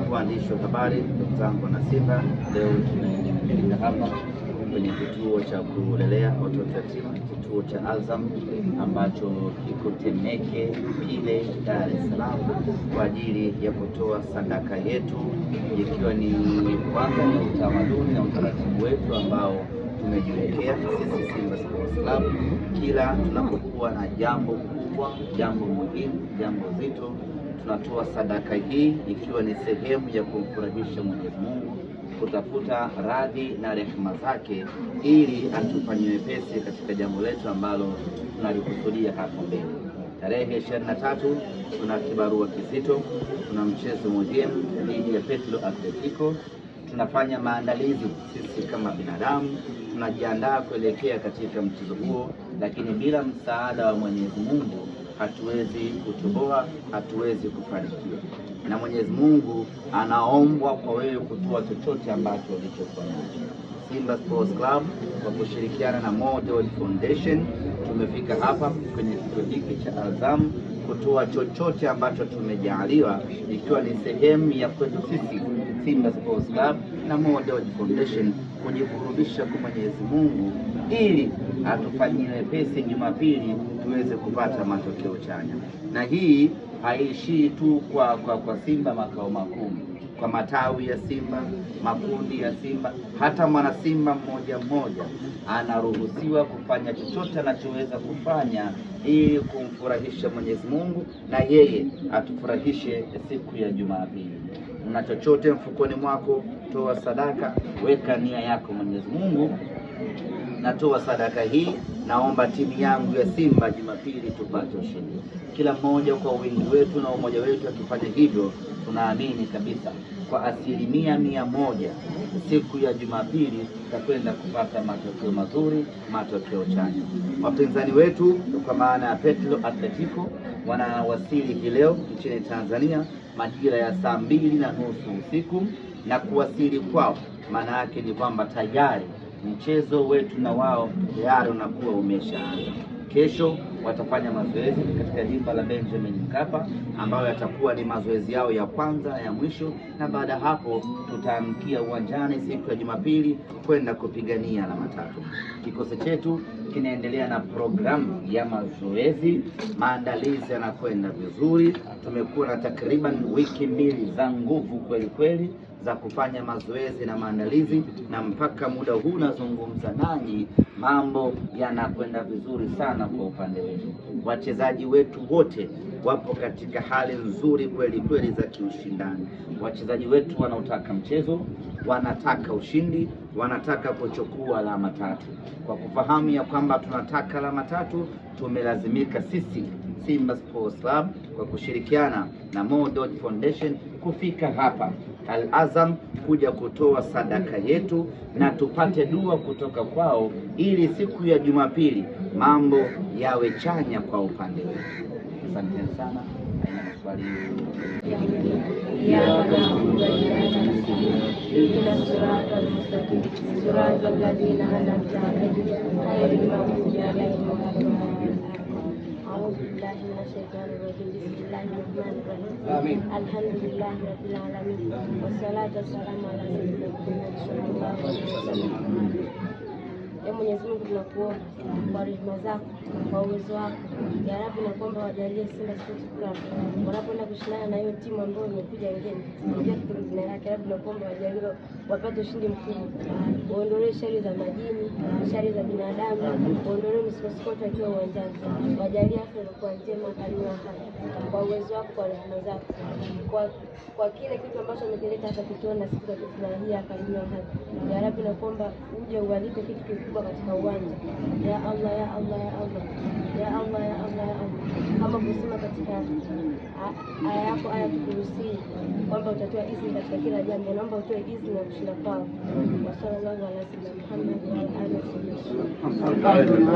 zangu waandishi wa habari, ndugu zangu na Simba, leo tumefika hapa kwenye kituo cha kulelea watoto yatima, kituo cha Azam ambacho kiko Temeke Pile, Dar es Salaam, kwa ajili ya kutoa sadaka yetu, ikiwa ni kwanza ni utamaduni na utaratibu wetu ambao tumejiwekea sisi Simba Sports Club. Kila tunapokuwa na jambo kubwa, jambo muhimu, jambo zito, tunatoa sadaka hii, ikiwa ni sehemu ya kumfurahisha Mwenyezi Mungu, kutafuta radhi na rehema zake, ili atufanyie wepesi katika jambo letu ambalo tunalikusudia hapo mbele. Tarehe 23 tuna kibarua kizito, tuna mchezo muhimu dhidi ya Petro Atletico. Tunafanya maandalizi sisi kama binadamu, tunajiandaa kuelekea katika mchezo huo, lakini bila msaada wa Mwenyezi Mungu hatuwezi kutoboa, hatuwezi kufanikiwa. Na Mwenyezi Mungu anaombwa kwa wewe kutoa chochote ambacho ulichokuwa nacho. Simba Sports Club kwa kushirikiana na Model Foundation tumefika hapa kwenye kituo hiki cha Azam kutoa chochote ambacho tumejaliwa, ikiwa ni sehemu ya kwetu sisi Simba Sports Club na Model Foundation kujiburudisha kwa Mwenyezi Mungu, ili atufanyie wepesi Jumapili tuweze kupata matokeo chanya. Na hii haishii tu kwa Simba makao makuu, kwa matawi ya Simba, makundi ya Simba, hata mwana Simba mmoja mmoja anaruhusiwa kufanya chochote anachoweza kufanya ili kumfurahisha Mwenyezi Mungu na yeye atufurahishe siku ya Jumapili. Una chochote mfukoni mwako, toa sadaka, weka nia yako, Mwenyezi Mungu, natoa sadaka hii, naomba timu yangu ya Simba Jumapili tupate ushindi. Kila mmoja kwa wingi wetu na umoja wetu akifanya hivyo, tunaamini kabisa kwa 100% siku ya Jumapili tutakwenda kupata matokeo mazuri, matokeo chanya. Wapinzani wetu kwa maana ya Petro Atletico wanawasili hii leo nchini Tanzania majira ya saa 2:30 usiku, na kuwasili kwao maana yake ni kwamba tayari mchezo wetu na wao tayari unakuwa umeshaanza. Kesho watafanya mazoezi katika dimba la Benjamin Mkapa, ambayo yatakuwa ni mazoezi yao ya kwanza ya mwisho, na baada hapo tutaamkia uwanjani siku ya Jumapili kwenda kupigania alama 3. Kikosi chetu kinaendelea na programu ya mazoezi, maandalizi yanakwenda vizuri. Tumekuwa na takriban wiki 2 za nguvu kweli kweli za kufanya mazoezi na maandalizi, na mpaka muda huu nazungumza nanyi mambo yanakwenda vizuri sana kwa upande wetu. Wachezaji wetu wote wapo katika hali nzuri kweli kweli za kiushindani. Wachezaji wetu wanaotaka mchezo, wanataka ushindi, wanataka kuchukua alama 3. Kwa kufahamu ya kwamba tunataka alama 3, tumelazimika sisi Simba Sports Club kwa kushirikiana na Model Foundation kufika hapa Al-Azam kuja kutoa sadaka yetu na tupate dua kutoka kwao, ili siku ya Jumapili mambo yawe chanya kwa upande wetu. Asante sana. Haina maswali. أعوذ بالله من الشيطان الرجيم. بسم الله الرحمن الرحيم. الحمد لله رب العالمين والصلاة والسلام على سيدنا محمد صلى الله عليه وسلم. Mwenyezi Mungu tunakuomba kwa rehema zako, kwa uwezo wako ya Rabbi, na kwamba wajalie Simba Sports Club wanapoenda kushindana na hiyo timu ambayo imekuja ngeni ndio kitu jina lake. Rabbi, nakuomba wajalie wapate ushindi mkubwa, waondolee shari za majini, shari za binadamu, waondolee msukosuko akiwa uwanjani, wajalie afya na kuwa njema kalima hai, kwa uwezo wako, kwa rehema zako, kwa kile kitu ambacho umejeleta hapa kituona siku za kufurahia kalima hai. Ya Rabbi, nakuomba uje ualike kitu kikubwa katika uwanja. Ya Allah, ya Allah, ya Allah, ya Allah, ya Allah, ya Allah, kama kusema katika aya yako, aya Kursi, kwamba utatoa idhini katika kila jambo. Naomba utoe idhini na kushinda kwao. Wa sallallahu alaihi wasallam Muhammad wa alihi wasallam.